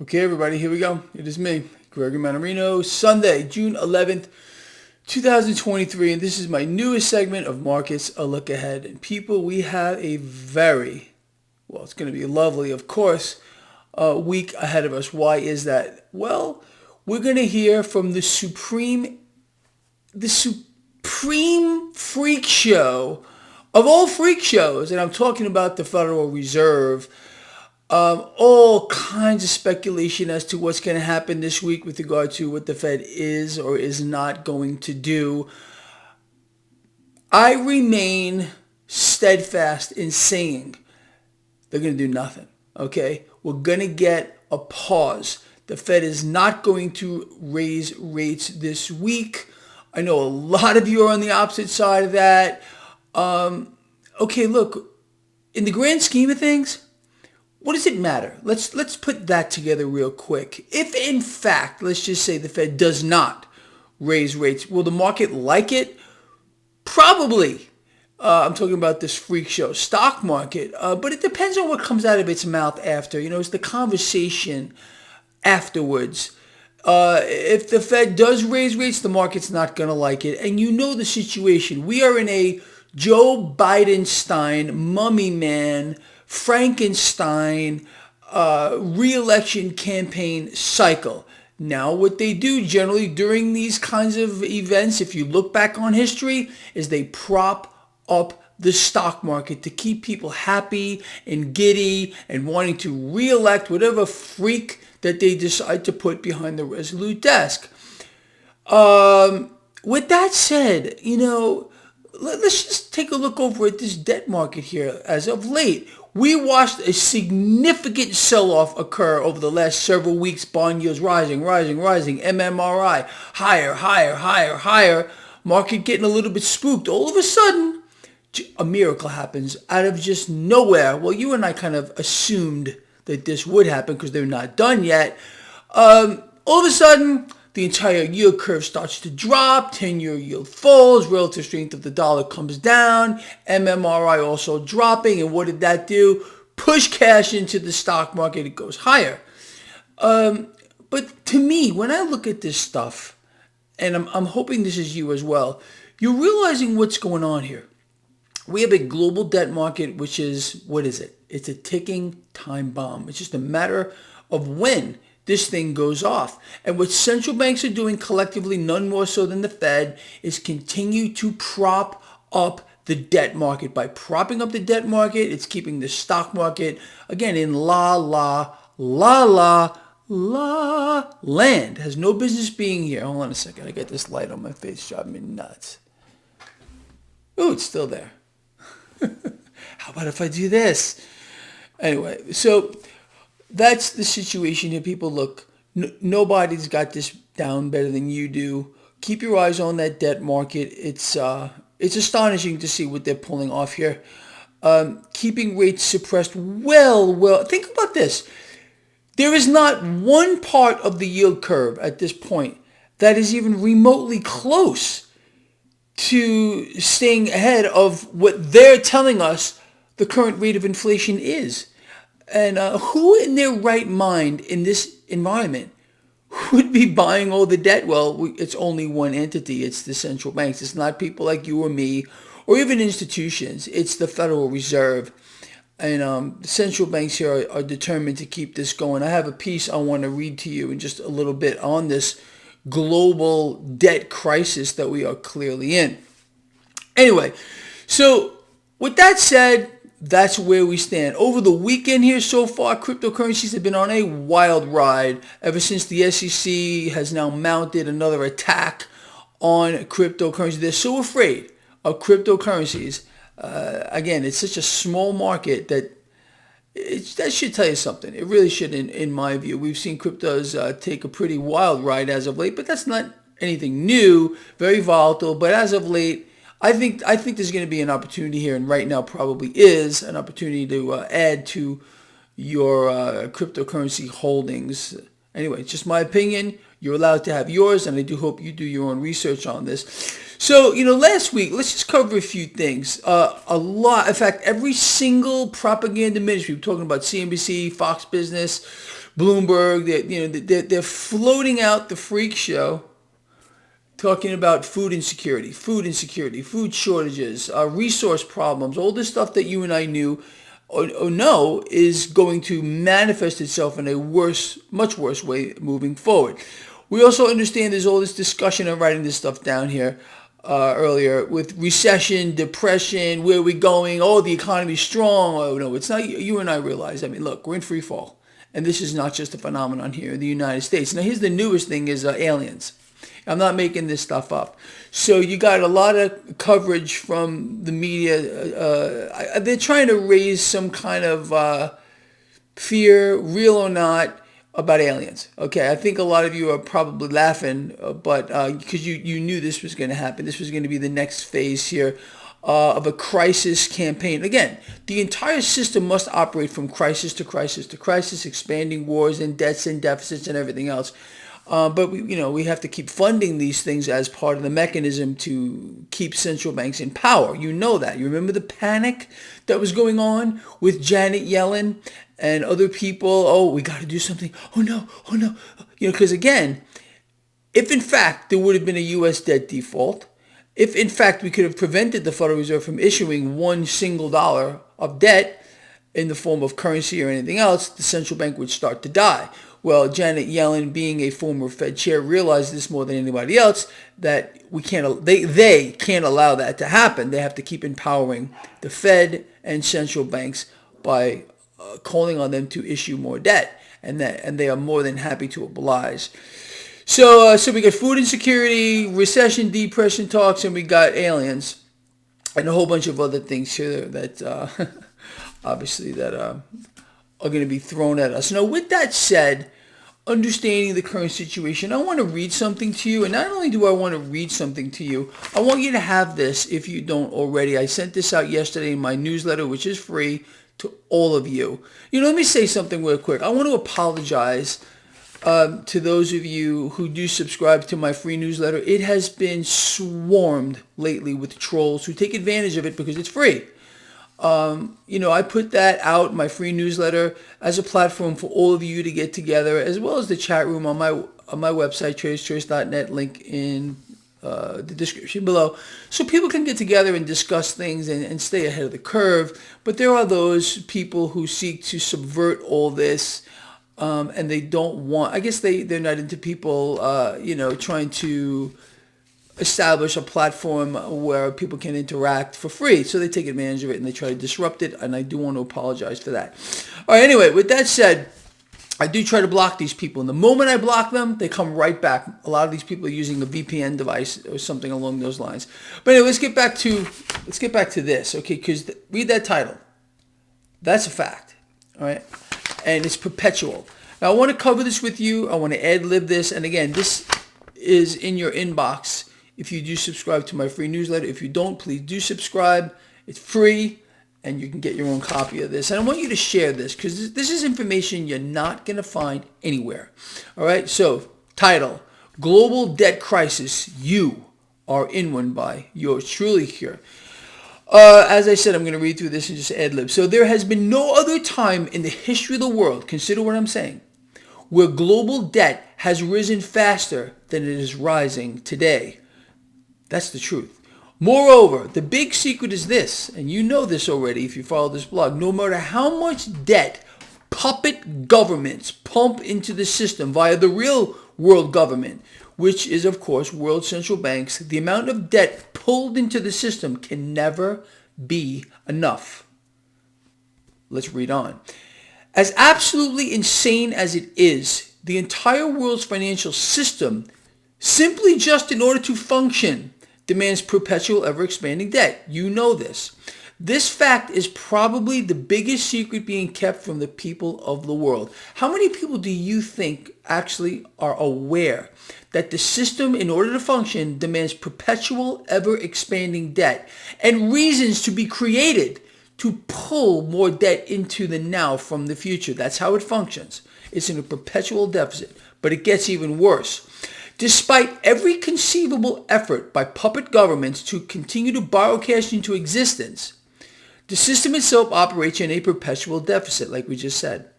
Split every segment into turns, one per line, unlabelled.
Okay, everybody, here we go. It is me, Gregory Mannarino, Sunday, June 11th, 2023, and this is my newest segment of Markets A Look Ahead. And people, we have a it's going to be lovely, of course, week ahead of us. Why is that? Well, we're going to hear from the supreme freak show of all freak shows, and I'm talking about the Federal Reserve. All kinds of speculation as to what's going to happen this week with regard to what the Fed is or is not going to do. I remain steadfast in saying they're going to do nothing. Okay? We're going to get a pause. The Fed is not going to raise rates this week. I know a lot of you are on the opposite side of that. Okay, look, in the grand scheme of things, what does it matter? Let's put that together real quick. If in fact, let's just say the Fed does not raise rates, will the market like it? Probably. I'm talking about this freak show stock market, but it depends on what comes out of its mouth after. It's the conversation afterwards. If the Fed does raise rates, the market's not going to like it. And you know the situation. We are in a Joe Biden-stein, mummy man, Frankenstein re-election campaign cycle. Now, what they do generally during these kinds of events, if you look back on history, is they prop up the stock market to keep people happy and giddy and wanting to re-elect whatever freak that they decide to put behind the Resolute desk. With that said, let's just take a look over at this debt market here as of late. We watched a significant sell-off occur over the last several weeks. Bond yields rising. MMRI higher. Market getting a little bit spooked. All of a sudden, a miracle happens out of just nowhere. Well, you and I kind of assumed that this would happen because they're not done yet. All of a sudden, the entire yield curve starts to drop. 10-year yield falls. Relative strength of the dollar comes down. MMRI also dropping. And what did that do? Push cash into the stock market. It goes higher. But to me, when I look at this stuff, and I'm hoping this is you as well, you're realizing what's going on here. We have a global debt market, which is, what is it? It's a ticking time bomb. It's just a matter of when this thing goes off. And what central banks are doing collectively, none more so than the Fed, is continue to prop up the debt market. By propping up the debt market, it's keeping the stock market, again, in la land. Has no business being here. Hold on a second. I got this light on my face driving me nuts. Ooh, it's still there. How about if I do this? Anyway, so that's the situation here. People, look, nobody's got this down better than you do. Keep your eyes on that debt market. It's astonishing to see what they're pulling off here. Keeping rates suppressed. Well, think about this. There is not one part of the yield curve at this point that is even remotely close to staying ahead of what they're telling us the current rate of inflation is. And who in their right mind in this environment would be buying all the debt? Well, it's only one entity. It's the central banks. It's not people like you or me or even institutions. It's the Federal Reserve. And the central banks here are determined to keep this going. I have a piece I want to read to you in just a little bit on this global debt crisis that we are clearly in. Anyway, so with that said, that's where we stand. Over the weekend here so far, cryptocurrencies have been on a wild ride ever since the SEC has now mounted another attack on cryptocurrencies. They're so afraid of cryptocurrencies. Again, it's such a small market that that should tell you something. It really should, in my view. We've seen cryptos take a pretty wild ride as of late, but that's not anything new. Very volatile, but as of late, I think there's going to be an opportunity here, and right now probably is an opportunity to add to your cryptocurrency holdings. Anyway, it's just my opinion. You're allowed to have yours, and I do hope you do your own research on this. So, last week, let's just cover a few things. A lot, in fact, every single propaganda ministry, we're talking about CNBC, Fox Business, Bloomberg, they're floating out the freak show, talking about food insecurity, food shortages, resource problems, all this stuff that you and I knew or know is going to manifest itself in a much worse way moving forward. We also understand there's all this discussion. I'm writing this stuff down here earlier with recession, depression, where are we going? Oh, the economy's strong. Oh, no, it's not. You and I realize, look, we're in free fall. And this is not just a phenomenon here in the United States. Now, here's the newest thing is aliens. I'm not making this stuff up. So you got a lot of coverage from the media. They're trying to raise some kind of fear, real or not, about aliens. Okay, I think a lot of you are probably laughing, but because you knew this was going to happen. This was going to be the next phase here of a crisis campaign. Again, the entire system must operate from crisis to crisis to crisis, expanding wars and debts and deficits and everything else. But we have to keep funding these things as part of the mechanism to keep central banks in power. You know that. You remember the panic that was going on with Janet Yellen and other people? Oh, we got to do something. Oh no. Because again, if in fact there would have been a U.S. debt default, if in fact we could have prevented the Federal Reserve from issuing $1 single of debt in the form of currency or anything else, the central bank would start to die. Well, Janet Yellen, being a former Fed chair, realized this more than anybody else, that they can't allow that to happen. They have to keep empowering the Fed and central banks by calling on them to issue more debt, and they are more than happy to oblige. So we got food insecurity, recession, depression talks, and we got aliens, and a whole bunch of other things here that obviously that are going to be thrown at us. Now, with that said, understanding the current situation, I want to read something to you. And not only do I want to read something to you, I want you to have this if you don't already. I sent this out yesterday in my newsletter, which is free to all of you. Let me say something real quick. I want to apologize to those of you who do subscribe to my free newsletter. It has been swarmed lately with trolls who take advantage of it because it's free. I put that out, my free newsletter, as a platform for all of you to get together, as well as the chat room on my website, traderschoice.net, link in the description below, so people can get together and discuss things and stay ahead of the curve. But there are those people who seek to subvert all this, and they don't want, I guess they're not into people, trying to establish a platform where people can interact for free. So they take advantage of it and they try to disrupt it, and I do want to apologize for that. All right, anyway, with that said, I do try to block these people, and the moment I block them, they come right back. A lot of these people are using a VPN device or something along those lines. But anyway, let's get back to this, okay? Because read that title. That's a fact, all right? And it's perpetual. Now, I want to cover this with you. I want to ad-lib this, and again, this is in your inbox if you do subscribe to my free newsletter. If you don't, please do subscribe. It's free, and you can get your own copy of this. And I want you to share this because this is information you're not going to find anywhere. All right, so title, Global Debt Crisis, You Are in One, by yours truly here. As I said, I'm going to read through this and just ad-lib. So there has been no other time in the history of the world, consider what I'm saying, where global debt has risen faster than it is rising today. That's the truth. Moreover, the big secret is this, and you know this already if you follow this blog, no matter how much debt puppet governments pump into the system via the real world government, which is, of course, world central banks, the amount of debt pulled into the system can never be enough. Let's read on. As absolutely insane as it is, the entire world's financial system, simply just in order to function, demands perpetual ever-expanding debt. You know this. This fact is probably the biggest secret being kept from the people of the world. How many people do you think actually are aware that the system, in order to function, demands perpetual ever-expanding debt and reasons to be created to pull more debt into the now from the future? That's how it functions. It's in a perpetual deficit, but it gets even worse. Despite every conceivable effort by puppet governments to continue to borrow cash into existence, the system itself operates in a perpetual deficit, like we just said.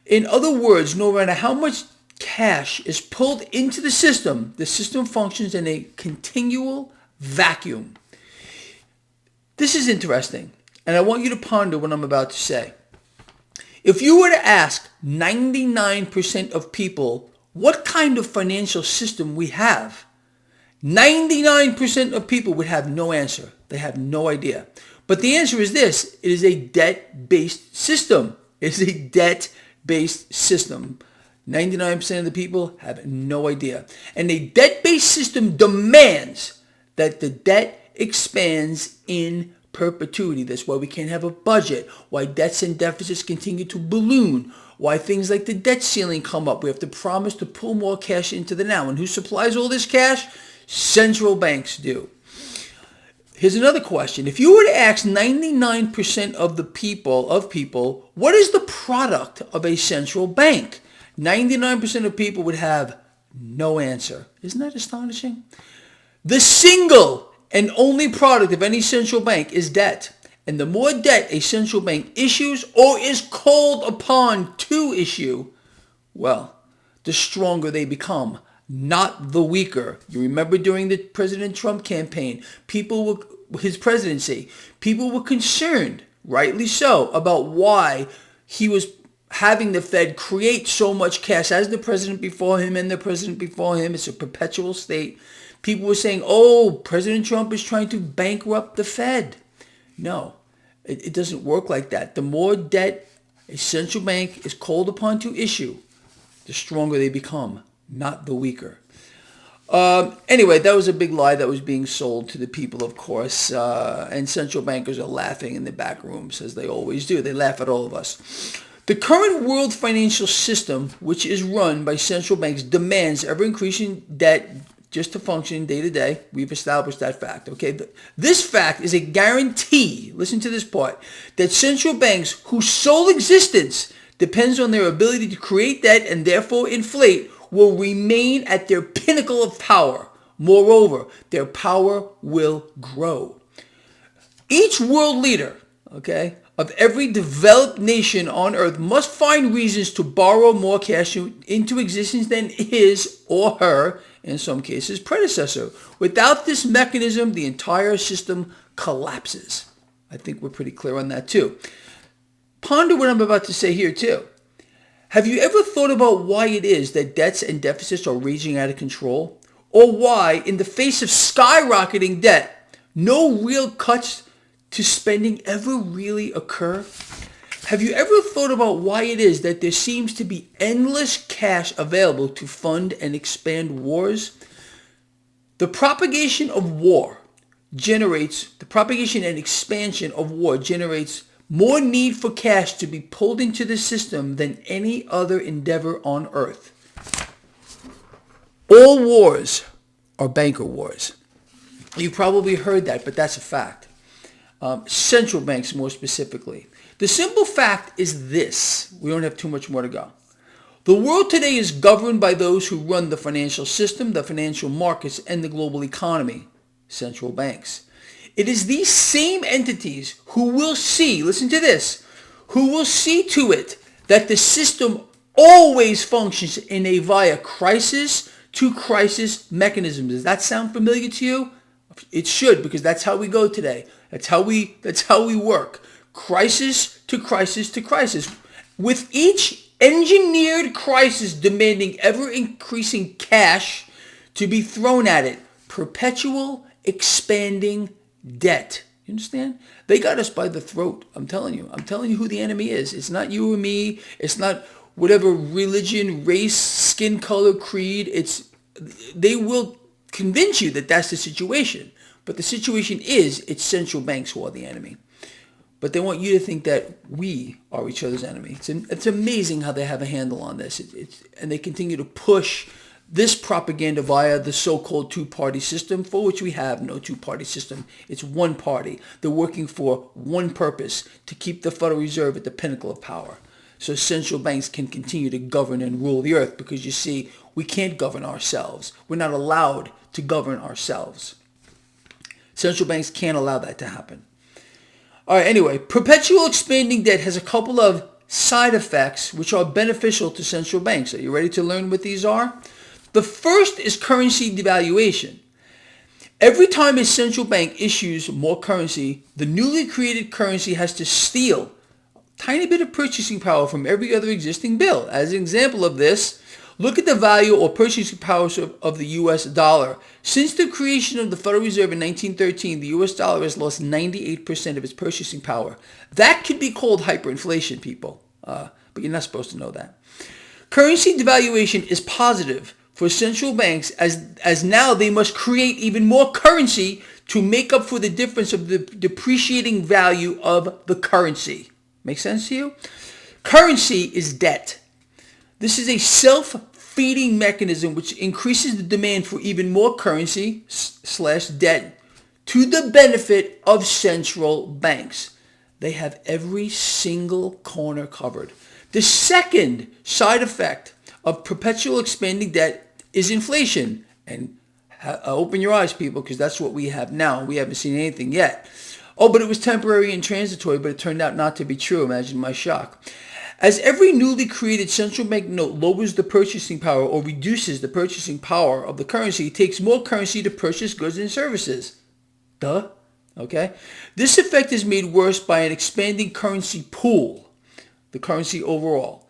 In other words, no matter how much cash is pulled into the system functions in a continual vacuum. This is interesting, and I want you to ponder what I'm about to say. If you were to ask 99% of people what kind of financial system we have, 99% of people would have no answer. They have no idea. But the answer is this: it is a debt-based system. It is a debt-based system. 99% of the people have no idea. And a debt-based system demands that the debt expands in perpetuity. That's why we can't have a budget, why debts and deficits continue to balloon, why things like the debt ceiling come up. We have to promise to pull more cash into the now. And who supplies all this cash? Central banks do. Here's another question. If you were to ask 99% of the people, what is the product of a central bank? 99% of people would have no answer. Isn't that astonishing? The single and only product of any central bank is debt. And the more debt a central bank issues or is called upon to issue, well, the stronger they become, not the weaker. You remember during the President Trump campaign, his presidency, people were concerned, rightly so, about why he was having the Fed create so much cash as the president before him and the president before him. It's a perpetual state. People were saying, oh, President Trump is trying to bankrupt the Fed. No, it doesn't work like that. The more debt a central bank is called upon to issue, the stronger they become, not the weaker. Anyway, that was a big lie that was being sold to the people, of course, and central bankers are laughing in the back rooms, as they always do. They laugh at all of us. The current world financial system, which is run by central banks, demands ever-increasing debt just to function day to day. We've established that fact. Okay, this fact is a guarantee, listen to this part, that central banks whose sole existence depends on their ability to create debt and therefore inflate will remain at their pinnacle of power. Moreover, their power will grow. Each world leader, okay, of every developed nation on earth must find reasons to borrow more cash into existence than his or her, in some cases, predecessor. Without this mechanism, the entire system collapses. I think we're pretty clear on that too. Ponder what I'm about to say here too. Have you ever thought about why it is that debts and deficits are raging out of control? Or why, in the face of skyrocketing debt, no real cuts to spending ever really occur? Have you ever thought about why it is that there seems to be endless cash available to fund and expand wars? The propagation and expansion of war generates more need for cash to be pulled into the system than any other endeavor on earth. All wars are banker wars. You probably heard that, but that's a fact. Central banks more specifically. The simple fact is this. We don't have too much more to go. The world today is governed by those who run the financial system, the financial markets, and the global economy, central banks. It is these same entities who will see, listen to this, who will see to it that the system always functions in a via crisis to crisis mechanisms. Does that sound familiar to you? It should, because that's how we go today. That's how we work. Crisis to crisis to crisis. With each engineered crisis demanding ever-increasing cash to be thrown at it. Perpetual expanding debt. You understand? They got us by the throat. I'm telling you who the enemy is. It's not you or me. It's not whatever religion, race, skin color, creed. They will convince you that that's the situation. But the situation is, it's central banks who are the enemy. But they want you to think that we are each other's enemy. It's amazing how they have a handle on this. And they continue to push this propaganda via the so-called two-party system, for which we have no two-party system. It's one party. They're working for one purpose, to keep the Federal Reserve at the pinnacle of power. so central banks can continue to govern and rule the earth, because you see, we can't govern ourselves. We're not allowed to govern ourselves. Central banks can't allow that to happen. All right, anyway, perpetual expanding debt has a couple of side effects which are beneficial to central banks. Are you ready to learn what these are? The first is currency devaluation. Every time a central bank issues more currency, the newly created currency has to steal a tiny bit of purchasing power from every other existing bill. As an example of this, look at the value or purchasing power of the U.S. dollar. Since the creation of the Federal Reserve in 1913, the U.S. dollar has lost 98% of its purchasing power. That could be called hyperinflation, people, but you're not supposed to know that. Currency devaluation is positive for central banks as now they must create even more currency to make up for the difference of the depreciating value of the currency. Make sense to you? Currency is debt. This is a self-feeding mechanism which increases the demand for even more currency / debt to the benefit of central banks. They have every single corner covered. The second side effect of perpetual expanding debt is inflation. And open your eyes, people, because that's what we have now. We haven't seen anything yet. Oh, but it was temporary and transitory, but it turned out not to be true. Imagine my shock. As every newly created central bank note lowers the purchasing power or reduces the purchasing power of the currency, it takes more currency to purchase goods and services. Duh. Okay? This effect is made worse by an expanding currency pool, the currency overall.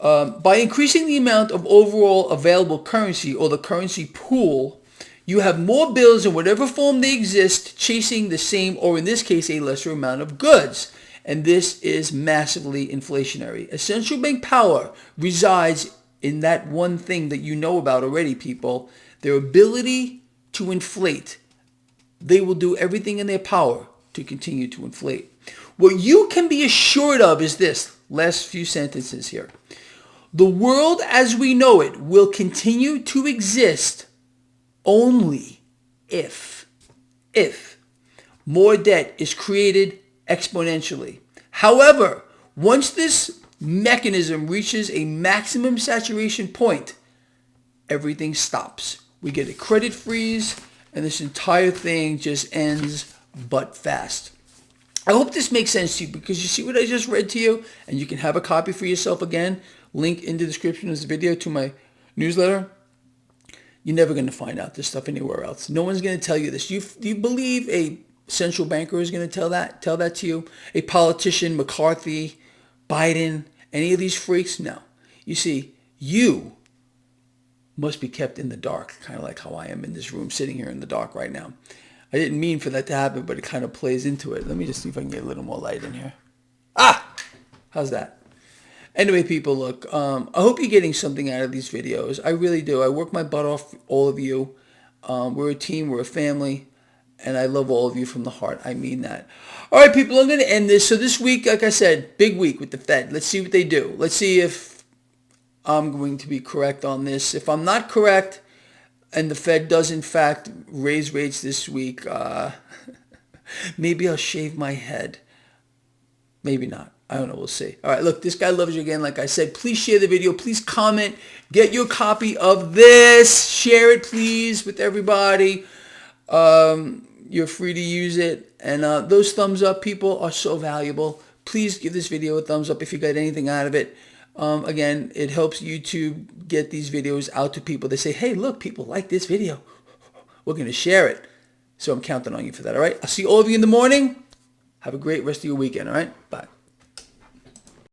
By increasing the amount of overall available currency or the currency pool, you have more bills in whatever form they exist chasing the same, or in this case, a lesser amount of goods. And this is massively inflationary. A central bank power resides in that one thing that you know about already, people, their ability to inflate. They will do everything in their power to continue to inflate. What you can be assured of is this, last few sentences here. The world as we know it will continue to exist only if more debt is created exponentially. However, once this mechanism reaches a maximum saturation point, everything stops. We get a credit freeze, and this entire thing just ends but fast. I hope this makes sense to you, because you see what I just read to you, and you can have a copy for yourself again. Link in the description of this video to my newsletter. You're never going to find out this stuff anywhere else. No one's going to tell you this. Do you believe a central banker is going to tell that to you? A politician, McCarthy, Biden, any of these freaks? No. You see, you must be kept in the dark, kind of like how I am in this room sitting here in the dark right now. I didn't mean for that to happen, but it kind of plays into it. Let me just see if I can get a little more light in here. How's that? Anyway, people, look, I hope you're getting something out of these videos. I really do. I work my butt off for all of you. We're a team. We're a family. And I love all of you from the heart. I mean that. All right, people, I'm going to end this. So this week, like I said, big week with the Fed. Let's see what they do. Let's see if I'm going to be correct on this. If I'm not correct, and the Fed does, in fact, raise rates this week, maybe I'll shave my head. Maybe not. I don't know. We'll see. All right. Look, this guy loves you again. Like I said, please share the video. Please comment. Get your copy of this. Share it, please, with everybody. You're free to use it. And those thumbs up, people, are so valuable. Please give this video a thumbs up if you got anything out of it. Again, it helps YouTube get these videos out to people. They say, hey, look, people like this video. We're going to share it. So I'm counting on you for that. All right. I'll see all of you in the morning. Have a great rest of your weekend. All right. Bye.